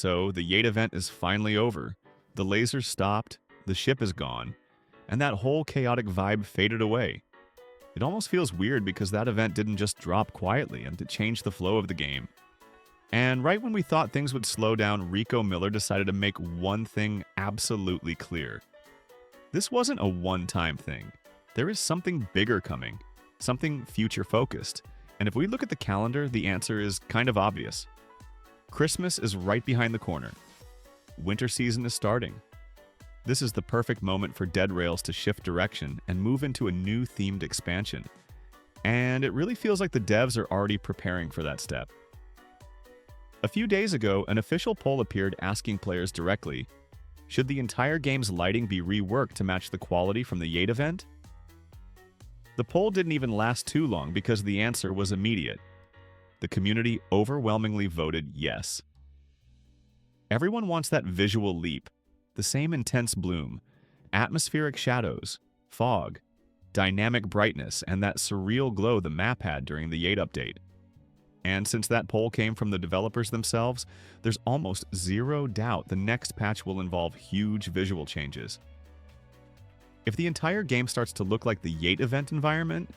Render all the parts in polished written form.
So the Yate event is finally over. The lasers stopped, the ship is gone, and that whole chaotic vibe faded away. It almost feels weird because that event didn't just drop quietly and to change the flow of the game. And right when we thought things would slow down, Rico Miller decided to make one thing absolutely clear. This wasn't a one-time thing. There is something bigger coming, something future-focused. And if we look at the calendar, the answer is kind of obvious. Christmas is right behind the corner. Winter season is starting. This is the perfect moment for Dead Rails to shift direction and move into a new themed expansion. And it really feels like the devs are already preparing for that step. A few days ago, an official poll appeared asking players directly, should the entire game's lighting be reworked to match the quality from the Yate event? The poll didn't even last too long because the answer was immediate. The community overwhelmingly voted yes. Everyone wants that visual leap, the same intense bloom, atmospheric shadows, fog, dynamic brightness, and that surreal glow the map had during the Yate update. And since that poll came from the developers themselves, there's almost zero doubt the next patch will involve huge visual changes. If the entire game starts to look like the Yate event environment,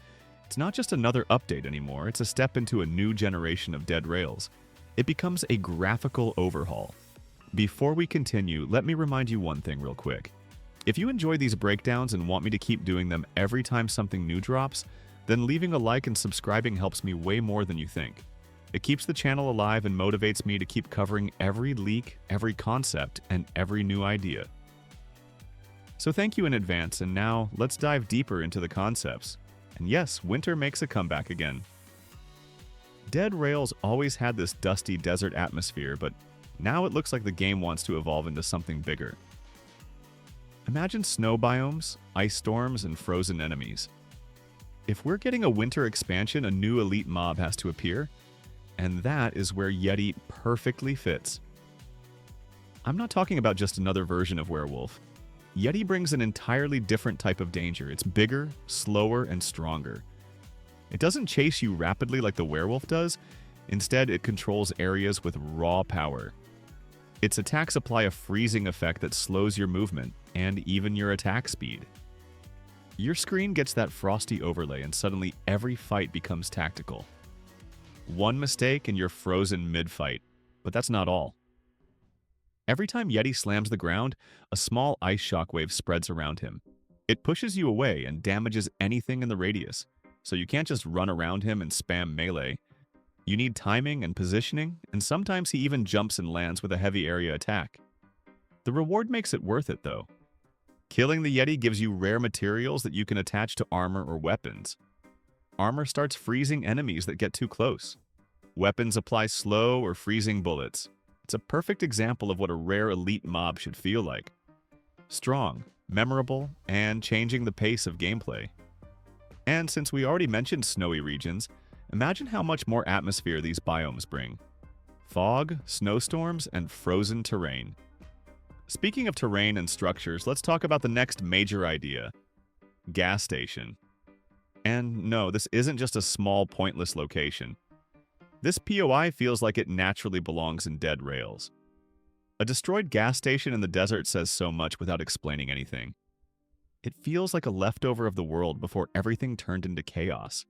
it's not just another update anymore, it's a step into a new generation of Dead Rails. It becomes a graphical overhaul. Before we continue, let me remind you one thing real quick. If you enjoy these breakdowns and want me to keep doing them every time something new drops, then leaving a like and subscribing helps me way more than you think. It keeps the channel alive and motivates me to keep covering every leak, every concept, and every new idea. So thank you in advance, and now let's dive deeper into the concepts. And yes, winter makes a comeback again. Dead Rails always had this dusty desert atmosphere, but now it looks like the game wants to evolve into something bigger. Imagine snow biomes, ice storms, and frozen enemies. If we're getting a winter expansion, a new elite mob has to appear, and that is where Yeti perfectly fits. I'm not talking about just another version of werewolf. Yeti brings an entirely different type of danger. It's bigger, slower, and stronger. It doesn't chase you rapidly like the werewolf does. Instead, it controls areas with raw power. Its attacks apply a freezing effect that slows your movement and even your attack speed. Your screen gets that frosty overlay, and suddenly every fight becomes tactical. One mistake and you're frozen mid-fight, but that's not all. Every time Yeti slams the ground, a small ice shockwave spreads around him. It pushes you away and damages anything in the radius, so you can't just run around him and spam melee. You need timing and positioning, and sometimes he even jumps and lands with a heavy area attack. The reward makes it worth it, though. Killing the Yeti gives you rare materials that you can attach to armor or weapons. Armor starts freezing enemies that get too close. Weapons apply slow or freezing bullets. It's a perfect example of what a rare elite mob should feel like. Strong, memorable, and changing the pace of gameplay. And since we already mentioned snowy regions, imagine how much more atmosphere these biomes bring. Fog, snowstorms, and frozen terrain. Speaking of terrain and structures, let's talk about the next major idea. Gas station. And no, this isn't just a small, pointless location. This POI feels like it naturally belongs in Dead Rails. A destroyed gas station in the desert says so much without explaining anything. It feels like a leftover of the world before everything turned into chaos.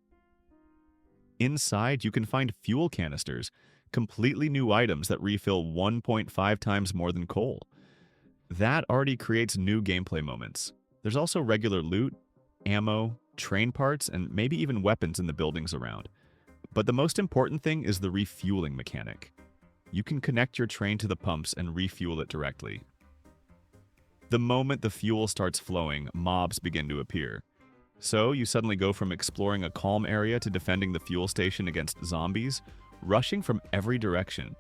Inside, you can find fuel canisters, completely new items that refill 1.5 times more than coal. That already creates new gameplay moments. There's also regular loot, ammo, train parts, and maybe even weapons in the buildings around. But the most important thing is the refueling mechanic. You can connect your train to the pumps and refuel it directly. The moment the fuel starts flowing, mobs begin to appear. So you suddenly go from exploring a calm area to defending the fuel station against zombies, rushing from every direction.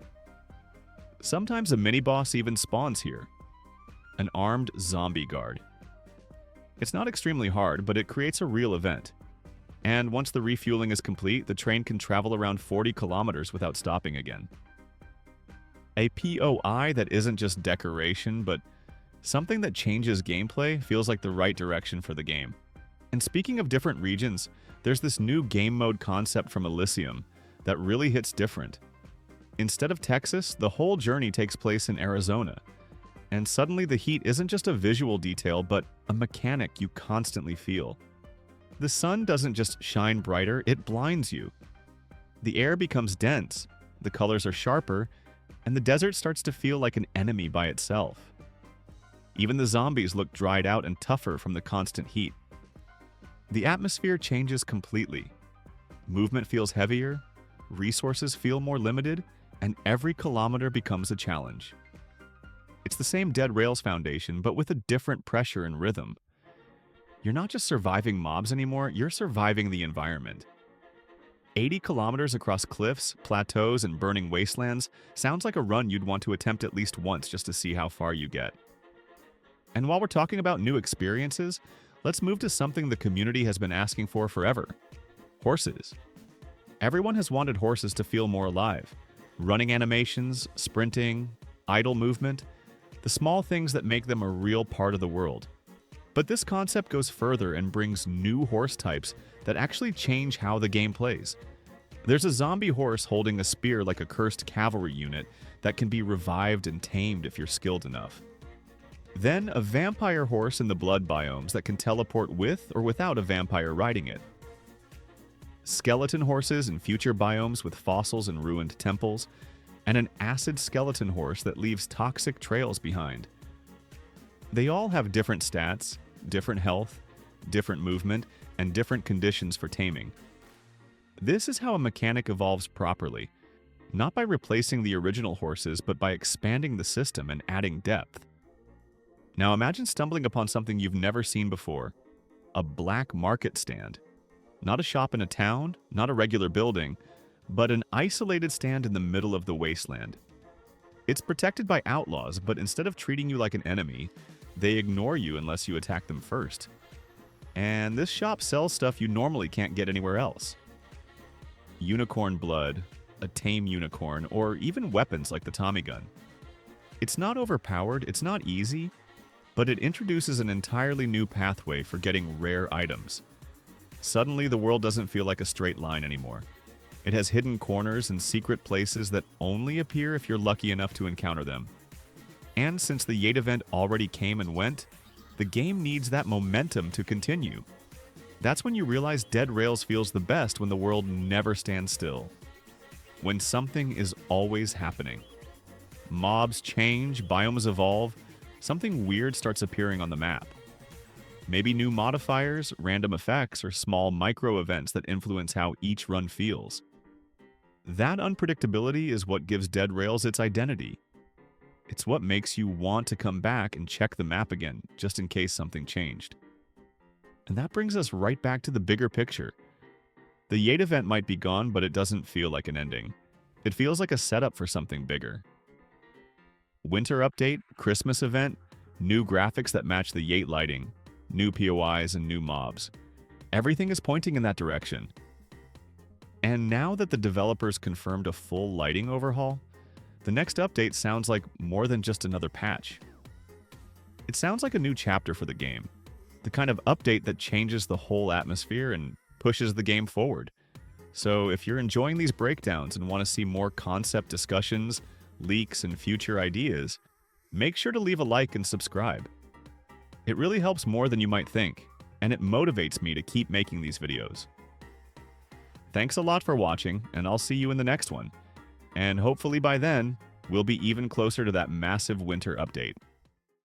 Sometimes a mini-boss even spawns here. An armed zombie guard. It's not extremely hard, but it creates a real event. And once the refueling is complete, the train can travel around 40 kilometers without stopping again. A POI that isn't just decoration, but something that changes gameplay feels like the right direction for the game. And speaking of different regions, there's this new game mode concept from Elysium that really hits different. Instead of Texas, the whole journey takes place in Arizona. And suddenly the heat isn't just a visual detail, but a mechanic you constantly feel. The sun doesn't just shine brighter, it blinds you. The air becomes dense, the colors are sharper, and the desert starts to feel like an enemy by itself. Even the zombies look dried out and tougher from the constant heat. The atmosphere changes completely. Movement feels heavier, resources feel more limited, and every kilometer becomes a challenge. It's the same Dead Rails foundation, but with a different pressure and rhythm. You're not just surviving mobs anymore, you're surviving the environment. 80 kilometers across cliffs, plateaus, and burning wastelands sounds like a run you'd want to attempt at least once just to see how far you get. And while we're talking about new experiences, let's move to something the community has been asking for forever: horses. Everyone has wanted horses to feel more alive. Running animations, sprinting, idle movement, the small things that make them a real part of the world. But this concept goes further and brings new horse types that actually change how the game plays. There's a zombie horse holding a spear like a cursed cavalry unit that can be revived and tamed if you're skilled enough. Then a vampire horse in the blood biomes that can teleport with or without a vampire riding it. Skeleton horses in future biomes with fossils and ruined temples, and an acid skeleton horse that leaves toxic trails behind. They all have different stats, different health, different movement, and different conditions for taming. This is how a mechanic evolves properly, not by replacing the original horses, but by expanding the system and adding depth. Now imagine stumbling upon something you've never seen before: a black market stand. Not a shop in a town, not a regular building, but an isolated stand in the middle of the wasteland. It's protected by outlaws, but instead of treating you like an enemy, they ignore you unless you attack them first. And this shop sells stuff you normally can't get anywhere else. Unicorn blood, a tame unicorn, or even weapons like the Tommy gun. It's not overpowered, it's not easy, but it introduces an entirely new pathway for getting rare items. Suddenly, the world doesn't feel like a straight line anymore. It has hidden corners and secret places that only appear if you're lucky enough to encounter them. And since the Yate event already came and went, the game needs that momentum to continue. That's when you realize Dead Rails feels the best, when the world never stands still. When something is always happening. Mobs change, biomes evolve, something weird starts appearing on the map. Maybe new modifiers, random effects, or small micro-events that influence how each run feels. That unpredictability is what gives Dead Rails its identity. It's what makes you want to come back and check the map again, just in case something changed. And that brings us right back to the bigger picture. The Yate event might be gone, but it doesn't feel like an ending. It feels like a setup for something bigger. Winter update, Christmas event, new graphics that match the Yate lighting, new POIs, and new mobs. Everything is pointing in that direction. And now that the developers confirmed a full lighting overhaul, the next update sounds like more than just another patch. It sounds like a new chapter for the game, the kind of update that changes the whole atmosphere and pushes the game forward. So if you're enjoying these breakdowns and want to see more concept discussions, leaks, and future ideas, make sure to leave a like and subscribe. It really helps more than you might think, and it motivates me to keep making these videos. Thanks a lot for watching, and I'll see you in the next one. And hopefully by then, we'll be even closer to that massive winter update.